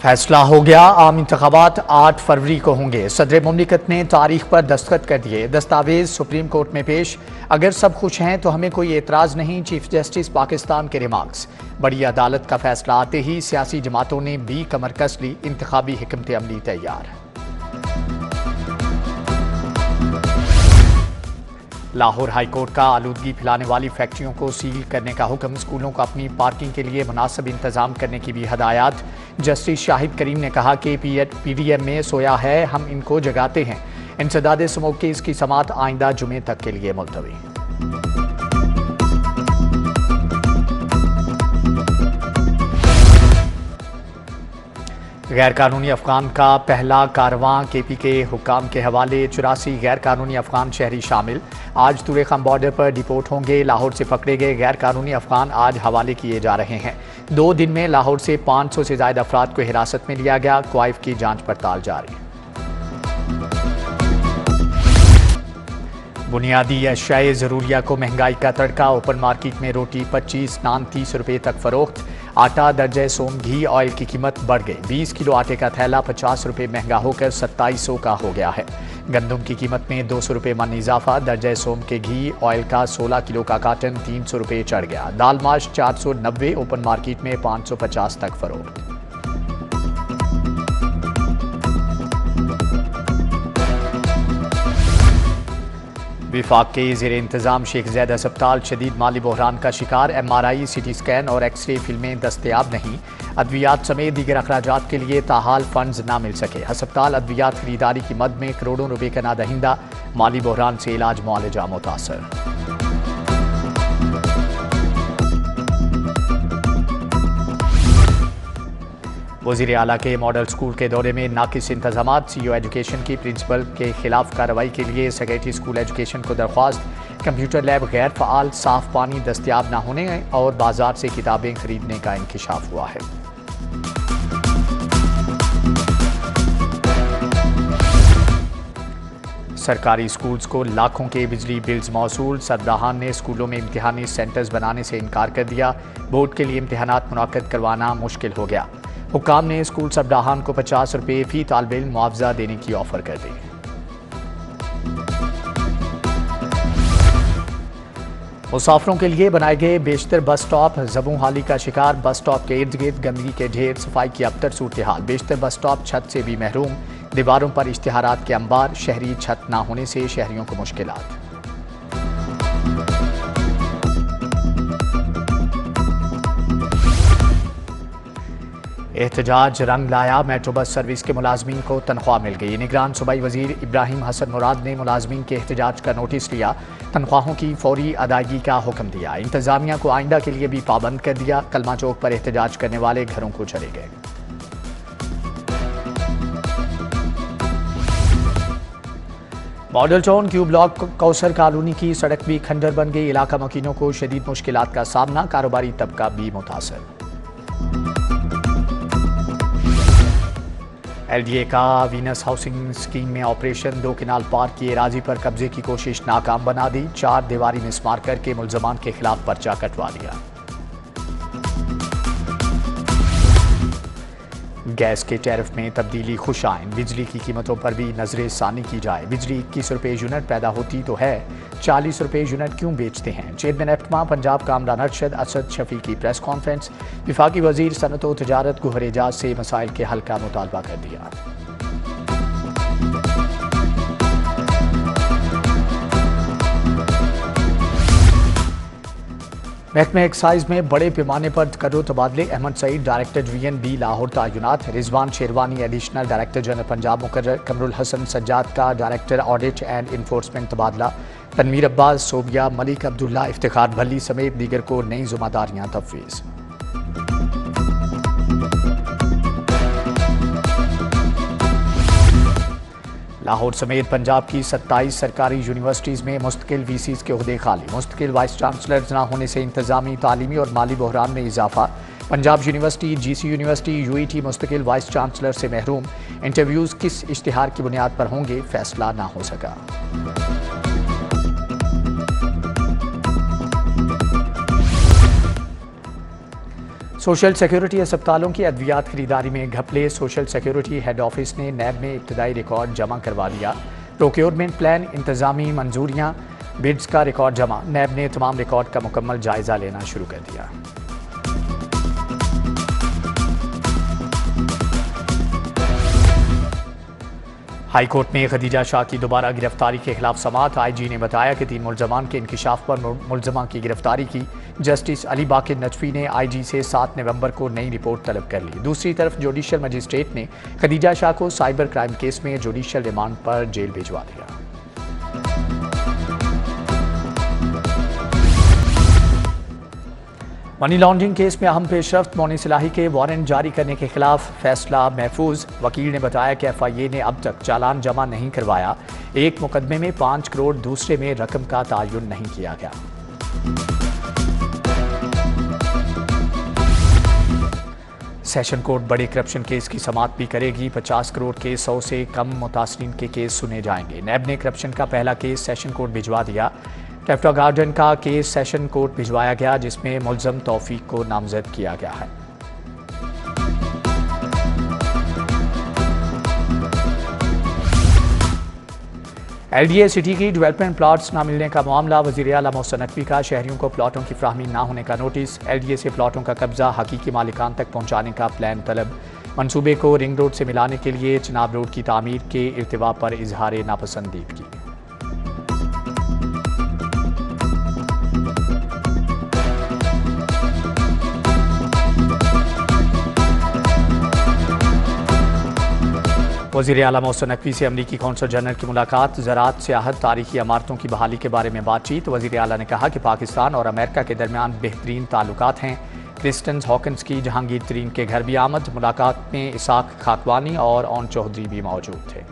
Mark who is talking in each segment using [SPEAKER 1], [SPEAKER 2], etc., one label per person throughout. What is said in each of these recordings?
[SPEAKER 1] फैसला हो गया, आम इंतखाबात 8 फरवरी को होंगे। सदर मुमलिकत ने तारीख पर दस्तखत कर दिए। दस्तावेज सुप्रीम कोर्ट में पेश। अगर सब खुश हैं तो हमें कोई एतराज़ नहीं, चीफ जस्टिस पाकिस्तान के रिमार्क्स। बड़ी अदालत का फैसला आते ही सियासी जमातों ने भी कमर कस ली। इंतखाबी हिकमत अमली तैयार। लाहौर हाईकोर्ट का आलूदगी फैलाने वाली फैक्ट्रियों को सील करने का हुक्म। स्कूलों को अपनी पार्किंग के लिए मुनासिब इंतजाम करने की भी हदायत। जस्टिस शाहिद करीम ने कहा कि PDM में सोया है, हम इनको जगाते हैं। इंसदाद समूह की इसकी समात आइंदा जुमे तक के लिए मुलतवी। गैर कानूनी अफगान का पहला कारवां KP के हुक्काम के हवाले। 84 गैर कानूनी अफगान शहरी शामिल। आज तुरे खाम बॉर्डर पर डिपोर्ट होंगे। लाहौर से पकड़े गए गैर कानूनी अफगान आज हवाले किए जा रहे हैं। 2 दिन में लाहौर से 500 से ज्यादा अफराद को हिरासत में लिया गया। क्वाइफ की जांच पड़ताल जारी। बुनियादी अशियाए ज़रूरिया को महंगाई का तड़का। ओपन मार्केट में रोटी 25, नान 30 रुपये तक फरोख्त। आटा, दर्जे सोम, घी, ऑयल की कीमत बढ़ गई। 20 किलो आटे का थैला 50 रुपये महंगा होकर 2700 का हो गया है। गंदम की कीमत में 200 रुपये मन इजाफा। दर्जे सोम के घी, ऑयल का 16 किलो का काटन 300 रुपये चढ़ गया। दाल माश 490, ओपन मार्केट में 550 तक फरोख्त। विफाक के ज़ेरे इंतज़ाम शेख ज़ैद अस्पताल शदीद माली बहरान का शिकार। MRI, CT स्कैन और एक्सरे फिल्में दस्तयाब नहीं। अद्वियात समेत दीगर अखराजात के लिए ताहाल फंड्स ना मिल सके। अस्पताल अद्वियात खरीदारी की मद में करोड़ों रुपए का नादहिंदा। माली बहरान से इलाज मुआलजा मुतासर। वज़ीर आला के मॉडल स्कूल के दौरे में नाकिस इंतजामात। CEO एजुकेशन की प्रिंसिपल के खिलाफ कार्रवाई के लिए सेक्रेटरी स्कूल एजुकेशन को दरख्वास्त। कंप्यूटर लैब गैर फ़ाल, साफ पानी दस्तियाब न होने और बाजार से किताबें खरीदने का इंकिशाफ हुआ है। सरकारी स्कूल्स को लाखों के बिजली बिल्स मौसूल। सरबराहान ने स्कूलों में इम्तिहानी सेंटर्स बनाने से इनकार कर दिया। बोर्ड के लिए इम्तिहानात मुनाकिद करवाना मुश्किल हो गया। हुक्काम ने स्कूल सरबराहान को 50 रुपये फी तालिब इल्म मुआवजा देने की ऑफर कर दी। मुसाफिरों के लिए बनाए गए बेशतर बस स्टॉप ज़बूं हाली का शिकार। बस स्टॉप के इर्द गिर्द गंदगी के ढेर, सफाई की अबतर सूरत हाल। बेशतर बस स्टॉप छत से भी महरूम। दीवारों पर इश्तिहारात के अंबार। शहरी छत ना होने से शहरियों को मुश्किलात। एहतजाज रंग लाया। मेट्रो बस सर्विस के मुलाजमीन को तनख्वाह मिल गई। निगरान सूबाई वजीर इब्राहिम हसन मुराद ने मुलाजमीन के एहतजाज का नोटिस लिया। तनख्वाहों की फौरी अदायगी का हुक्म दिया। इंतजामिया को आइंदा के लिए भी पाबंद कर दिया। कलमा चौक पर एहतजाज करने वाले घरों को चले गए। Model town Q block Kausar colony की सड़क भी खंडर बन गई। इलाका मकीनों को शदीद मुश्किलात का सामना। कारोबारी तबका भी मुतासर। LDA का वीनस हाउसिंग स्कीम में ऑपरेशन। 2 किनाल पार्क की एराजी पर कब्जे की कोशिश नाकाम बना दी। 4 दीवारी मिसमार करके मुल्जमान के खिलाफ पर्चा कटवा लिया। गैस के टैरिफ में तब्दीली खुश आइन। बिजली की कीमतों पर भी नजर सानी की जाए। बिजली 21 रुपये यूनिट पैदा होती तो है, 40 रुपये यूनिट क्यों बेचते हैं। चेयरमैन एफ्टमा पंजाब कामरान अरशद असद शफी की प्रेस कॉन्फ्रेंस। विफाकी वजीर सनत व तजारत गुहर एजाज से मसाइल के हल का मुतालबा कर दिया। महकमा एक्साइज में बड़े पैमाने पर करो तबादले। Ahmed Saeed director division B Lahore तयनात। Rizwan Sherwani additional director general Punjab मुकर्रर। कमरुल हसन सज्जाद का डायरेक्टर ऑडिट एंड इन्फोर्समेंट तबादला। तनवीर अब्बास, सोबिया, मलिक अब्दुल्ला, इफ्तिखार भल्ली समेत दीगर को नई जिम्मेदारियां तफवीज़। लाहौर समेत पंजाब की 27 सरकारी यूनिवर्सिटीज़ में मुस्तकिल VCs के ओहदे खाली। मुस्तकिल वाइस चांसलर्स न होने से इंतजामी, तालीमी और माली बहरान में इजाफा। Punjab university, GC university, UET मुस्तकिल वाइस चांसलर से महरूम। इंटरव्यूज़ किस इश्तिहार की बुनियाद पर होंगे, फैसला ना हो सका। सोशल सिक्योरिटी अस्पतालों की अद्वियात खरीदारी में घपले। सोशल सिक्योरिटी हेड ऑफिस ने नैब में इब्तदाई रिकॉर्ड जमा करवा दिया। प्रोक्योरमेंट प्लान, इंतजामी मंजूरियां, बिड्स का रिकॉर्ड जमा। नैब ने तमाम रिकॉर्ड का मुकम्मल जायजा लेना शुरू कर दिया। हाई कोर्ट में खदीजा शाह की दोबारा गिरफ्तारी के खिलाफ समाअत। आईजी ने बताया कि 3 मुल्जमान के इंकिशाफ पर मुल्जमा की गिरफ्तारी की। जस्टिस अली बाकिर नजफी ने आईजी से 7 नवंबर को नई रिपोर्ट तलब कर ली। दूसरी तरफ जुडिशल मजिस्ट्रेट ने खदीजा शाह को साइबर क्राइम केस में जुडिशल रिमांड पर जेल भिजवा दिया। मनी लॉन्ड्रिंग केस में अहम पेशरफ्त। मोनी सिलाही के वारंट जारी करने के खिलाफ फैसला महफूज। वकील ने बताया कि FIA ने अब तक चालान जमा नहीं करवाया। एक मुकदमे में 5 करोड़, दूसरे में रकम का तयन नहीं किया गया। सेशन कोर्ट बड़े करप्शन केस की समाअत भी करेगी। 50 करोड़ के 100 से कम मुतासरीन के केस सुने जाएंगे। नैब ने करप्शन का पहला केस सेशन कोर्ट भिजवा दिया। कैप्टा गार्डन का केस सेशन कोर्ट भिजवाया गया, जिसमें मुल्ज़म तौफीक को नामजद किया गया है। LDA सिटी की डेवलपमेंट प्लॉट्स न मिलने का मामला। वज़ीर आला मोहसिन नकवी का शहरियों को प्लॉटों की फ्राहमी न होने का नोटिस। LDA से प्लॉटों का कब्जा हकीकी मालिकान तक पहुंचाने का प्लान तलब। मंसूबे को रिंग रोड से मिलाने के लिए चिनाब रोड की तामीर के इर्तिवा पर इजहार नापसंदीदगी। वज़ीर आला मोहसिन नकवी से अमरीकी कौंसल जनरल की मुलाकात। ज़राअत, सियाहत, तारीखी इमारतों की बहाली के बारे में बातचीत। वज़ीर आला ने कहा कि पाकिस्तान और अमेरिका के दरमियान बेहतरीन ताल्लुकात हैं। क्रिस्टन हॉकिंस की जहांगीर तरीन के घर भी आमद। मुलाकात में इसाक खाकवानी और ओन चौधरी भी मौजूद थे।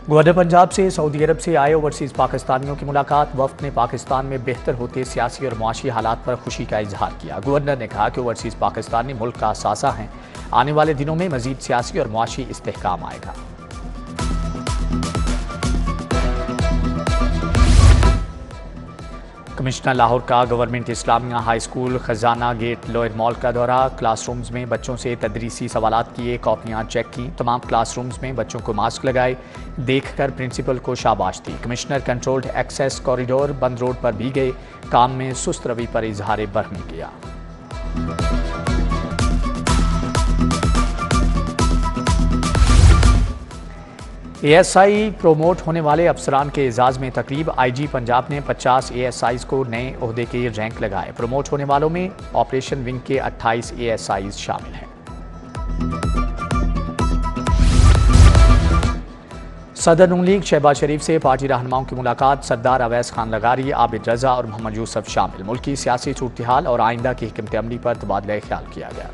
[SPEAKER 1] गवर्नर पंजाब से सऊदी अरब से आए ओवरसीज़ पाकिस्तानियों की मुलाकात। वफ्द ने पाकिस्तान में बेहतर होते सियासी और मुआशी हालात पर खुशी का इजहार किया। गवर्नर ने कहा कि ओवरसीज़ पाकिस्तानी मुल्क का असासा हैं। आने वाले दिनों में मजीद सियासी और मुआशी इस्तेहकाम आएगा। कमिश्नर लाहौर का गवर्नमेंट इस्लामिया हाई स्कूल खजाना गेट लोअर मॉल का दौरा। क्लासरूम्स में बच्चों से तदरीसी सवालात किए, कॉपियां चेक की। तमाम क्लासरूम्स में बच्चों को मास्क लगाए। देखकर प्रिंसिपल को शाबाश दी। कमिश्नर कंट्रोल्ड एक्सेस कॉरिडोर बंद रोड पर भी गए। काम में सुस्त रवि पर इजहार बरहमी किया। ASI प्रोमोट होने वाले अफसरान के एजाज में तकरीब। IG पंजाब ने 50 ASIs को नए ओहदे के रैंक लगाए। प्रमोट होने वालों में ऑपरेशन विंग के 28 ASIs शामिल हैं। सदर नून लीग शहबाज शरीफ से पार्टी रहनुमाओं की मुलाकात। सरदार अवैस खान लगारी, आबिद रजा और मोहम्मद यूसुफ शामिल। मुल्की सियासी सूरत हाल और आइंदा की हिकमत अमली पर तबादला ख्याल किया गया।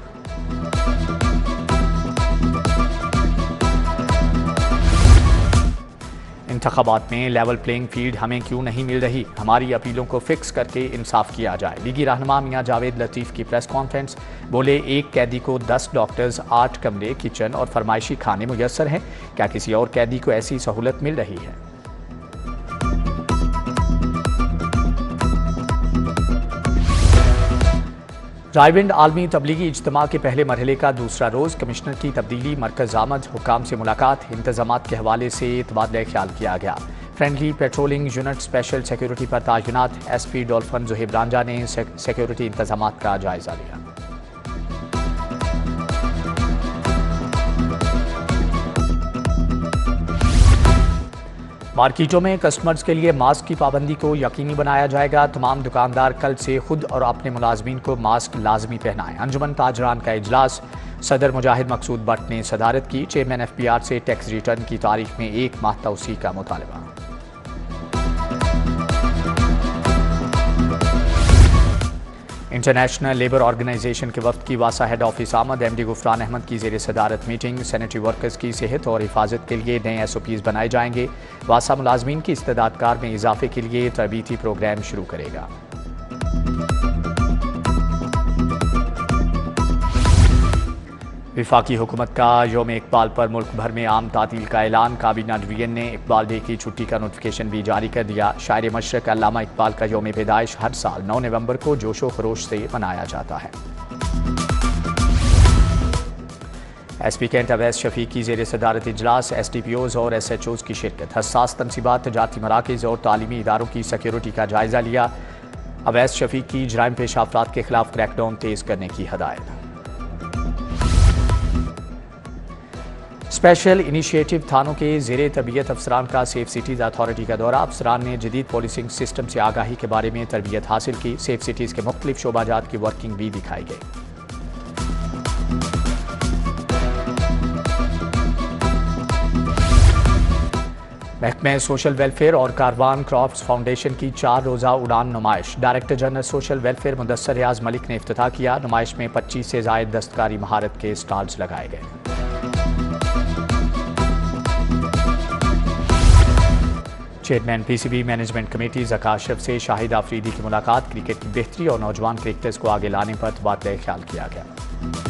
[SPEAKER 1] इंतखाबात में लेवल प्लेइंग फील्ड हमें क्यों नहीं मिल रही? हमारी अपीलों को फिक्स करके इंसाफ किया जाए। लीगी रहनुमा मियां जावेद लतीफ़ की प्रेस कॉन्फ्रेंस। बोले, एक कैदी को 10 डॉक्टर्स, 8 कमरे, किचन और फरमाइशी खाने मुयस्सर हैं। क्या किसी और कैदी को ऐसी सहूलत मिल रही है? रायविंड आलमी तबलीगी इज्तिमा के पहले मरहले का दूसरा रोज़। कमिश्नर की तब्दीली, मरकज़ आमद, हुकाम से मुलाकात। इंतजामात के हवाले से तबादला ख्याल किया गया। Friendly patrolling unit special security पर तैनात। SP डॉल्फन ज़ुहैब रांझा ने सिक्योरिटी इंतजामात का जायजा लिया। मार्केटों में कस्टमर्स के लिए मास्क की पाबंदी को यकीनी बनाया जाएगा। तमाम दुकानदार कल से खुद और अपने मुलाजमीन को मास्क लाजमी पहनाएं। अंजुमन ताजरान का इजलास। सदर मुजाहिद मकसूद भट्ट ने सदारत की। चेयरमैन FPR से टैक्स रिटर्न की तारीख में 1 माह तौसी का मुतालबा। इंटरनेशनल लेबर ऑर्गेनाइजेशन के वफ्द की वासा हेड ऑफिस आमद। MD गुफरान अहमद की ज़ेर सदारत मीटिंग। सैनिटरी वर्कर्स की सेहत और हिफाजत के लिए नए SOPs बनाए जाएंगे। वासा मुलाजमीन की इस्तेदाद कार में इजाफे के लिए तरबीती प्रोग्राम शुरू करेगा। वफाकी हुकूमत का यौम इकबाल पर मुल्क भर में आम तातील का ऐलान। काबीना डिवीजन ने इकबाल डे की छुट्टी का नोटिफिकेशन भी जारी कर दिया। शायर मशरक अल्लामा इकबाल का यौम पैदाइश हर साल 9 नवंबर को जोशो खरोश से मनाया जाता है। SP कैंट अवैस शफीक की ज़ेर सदारत इजलास SDPOs और SHOs की शिरकत। हसास तनसीबात, तजारती मराकज़ और तालीमी इदारों की सिक्योरिटी का जायजा लिया। अवैस शफीक की जराइम पेश अफराद के खिलाफ क्रैकडाउन तेज करने की हदायत। स्पेशल इनिशिएटिव थानों के ज़ेरे तरबियत अफसरान का सेफ सिटीज़ अथॉरिटी का दौरा। अफसरान ने जदीद पॉलिसिंग सिस्टम से आगाही के बारे में तरबियत हासिल की। सेफ सिटीज़ के मुख्तलिफ शोबाजात की वर्किंग भी दिखाई गई। महकमे सोशल वेलफेयर और कारवान क्रॉफ्ट्स फाउंडेशन की 4 रोज़ा उड़ान नुमाइश। Director general social welfare Mudassar Riaz Malik ने इफ्तिताह किया। नुमाइश में 25 से ज़ायद दस्तकारी महारत के स्टॉल्स लगाए गए। Chairman PCB management committee Zaka Ashraf से शाहिद आफरीदी की मुलाकात। क्रिकेट की बेहतरी और नौजवान क्रिकेटर्स को आगे लाने पर तबादला ख्याल किया गया।